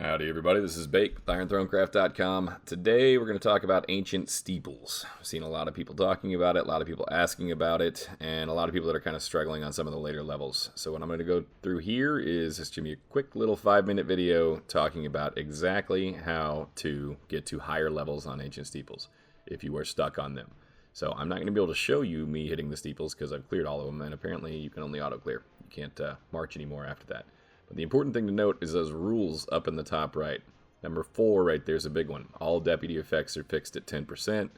Howdy everybody, this is Bake with IronThroneCraft.com. Today we're going to talk about Ancient Steeples. I've seen a lot of people talking about it, a lot of people asking about it, and a lot of people that are kind of struggling on some of the later levels. So what I'm going to go through here is just give me a quick little 5-minute video talking about exactly how to get to higher levels on Ancient Steeples if you are stuck on them. So I'm not going to be able to show you me hitting the steeples because I've cleared all of them, and apparently you can only auto-clear. You can't march anymore after that. But the important thing to note is those rules up in the top right. Number 4 right there is a big one. All deputy effects are fixed at 10%.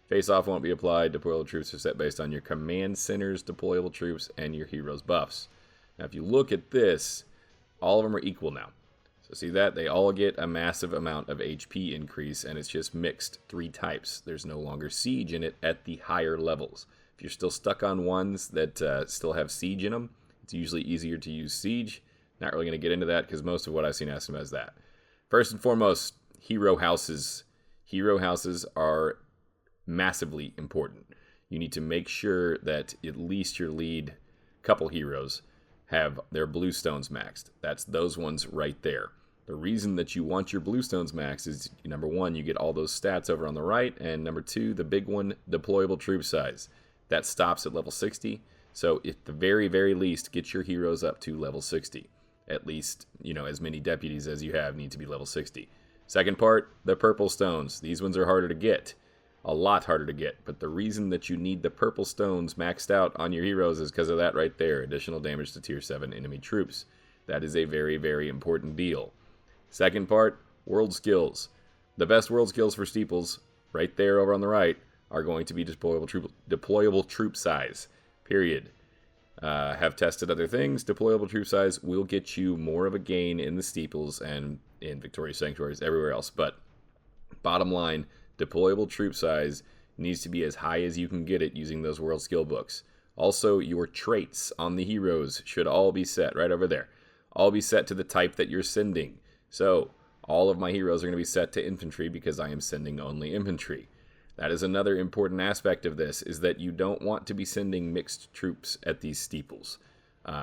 Face-off won't be applied. Deployable troops are set based on your command center's deployable troops and your hero's buffs. Now if you look at this, all of them are equal now. So see that? They all get a massive amount of HP increase, and it's just mixed 3 types. There's no longer siege in it at the higher levels. If you're still stuck on ones that still have siege in them, it's usually easier to use siege. Not really going to get into that because most of what I've seen ask them as that. First and foremost, hero houses. Hero houses are massively important. You need to make sure that at least your lead couple heroes have their bluestones maxed. That's those ones right there. The reason that you want your bluestones maxed is, number 1, you get all those stats over on the right, and number 2, the big one, deployable troop size. That stops at level 60, so at the very, very least, get your heroes up to level 60. At least, as many deputies as you have need to be level 60. Second part, the purple stones. These ones are harder to get. A lot harder to get. But the reason that you need the purple stones maxed out on your heroes is because of that right there. Additional damage to tier 7 enemy troops. That is a very, very important deal. Second part, world skills. The best world skills for steeples, right there over on the right, are going to be deployable troop size. Period. Have tested other things. Deployable troop size will get you more of a gain in the steeples and in Victorious Sanctuaries, everywhere else. But bottom line, deployable troop size needs to be as high as you can get it using those world skill books. Also, your traits on the heroes should all be set right over there. All be set to the type that you're sending. So, all of my heroes are going to be set to infantry because I am sending only infantry. That is another important aspect of this, is that you don't want to be sending mixed troops at these steeples.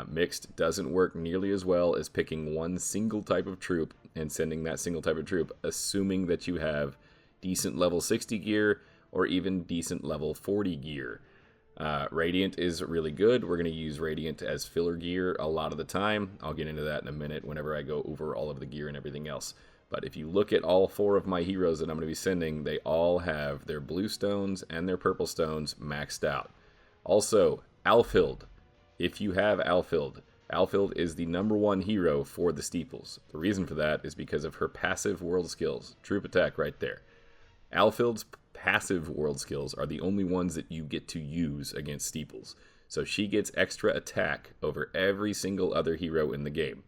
Mixed doesn't work nearly as well as picking one single type of troop and sending that single type of troop, assuming that you have decent level 60 gear or even decent level 40 gear. Radiant is really good. We're going to use Radiant as filler gear a lot of the time. I'll get into that in a minute whenever I go over all of the gear and everything else. But if you look at all 4 of my heroes that I'm going to be sending, they all have their blue stones and their purple stones maxed out. Also, Alfild. If you have Alfild, Alfild is the #1 hero for the steeples. The reason for that is because of her passive world skills. Troop attack right there. Alfild's passive world skills are the only ones that you get to use against steeples. So she gets extra attack over every single other hero in the game.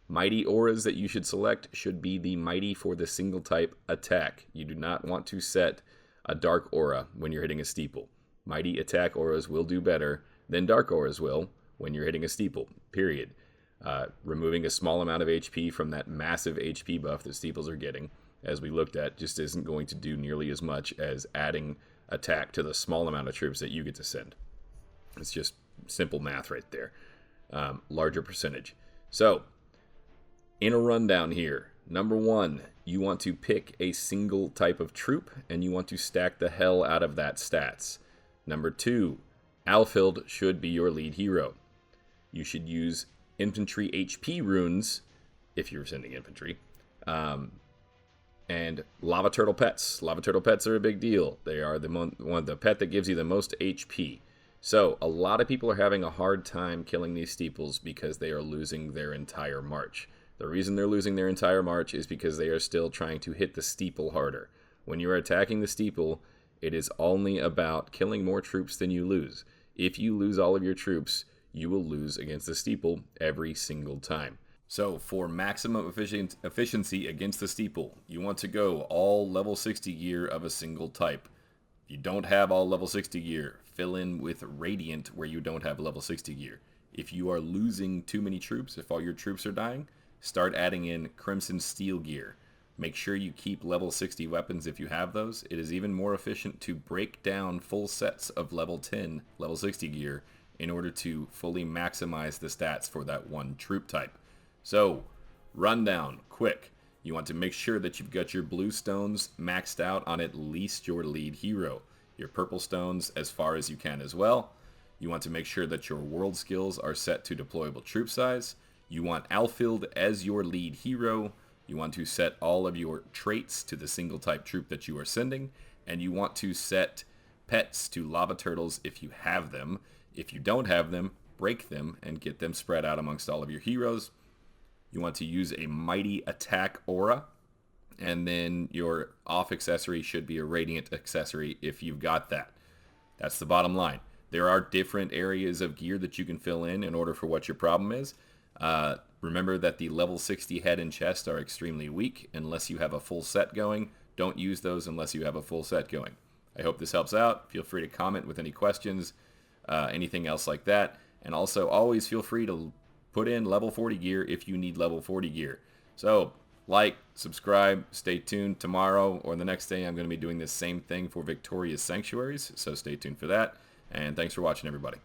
Mighty auras that you should select should be the mighty for the single type attack. You do not want to set a dark aura when you're hitting a steeple. Mighty attack auras will do better than dark auras will when you're hitting a steeple, period. Removing a small amount of HP from that massive HP buff that steeples are getting, as we looked at, just isn't going to do nearly as much as adding attack to the small amount of troops that you get to send. It's just simple math right there. Larger percentage. So, in a rundown here, number 1, you want to pick a single type of troop, and you want to stack the hell out of that stats. Number 2, Alfild should be your lead hero. You should use infantry HP runes, if you're sending infantry, and lava turtle pets. Lava turtle pets are a big deal. They are the pet that gives you the most HP. So, a lot of people are having a hard time killing these steeples because they are losing their entire march. The reason they're losing their entire march is because they are still trying to hit the steeple harder. When you are attacking the steeple, it is only about killing more troops than you lose. If you lose all of your troops, you will lose against the steeple every single time. So, for maximum efficiency against the steeple, you want to go all level 60 gear of a single type. If you don't have all level 60 gear, fill in with Radiant where you don't have level 60 gear. If you are losing too many troops, if all your troops are dying, start adding in Crimson Steel gear. Make sure you keep level 60 weapons if you have those. It is even more efficient to break down full sets of level 10, level 60 gear in order to fully maximize the stats for that one troop type. So, rundown, quick. You want to make sure that you've got your blue stones maxed out on at least your lead hero. Your purple stones as far as you can as well. You want to make sure that your world skills are set to deployable troop size. You want Alfield as your lead hero. You want to set all of your traits to the single type troop that you are sending. And you want to set pets to lava turtles if you have them. If you don't have them, break them and get them spread out amongst all of your heroes. You want to use a mighty attack aura. And then your off accessory should be a radiant accessory if you've got that. That's the bottom line. There are different areas of gear that you can fill in order for what your problem is. Remember that the level 60 head and chest are extremely weak unless you have a full set going. Don't use those unless you have a full set going. I hope this helps out. Feel free to comment with any questions, anything else like that. And also always feel free to put in level 40 gear if you need level 40 gear. So like, subscribe, stay tuned. Tomorrow or the next day I'm going to be doing this same thing for Victoria's Sanctuaries, so stay tuned for that. And thanks for watching, everybody.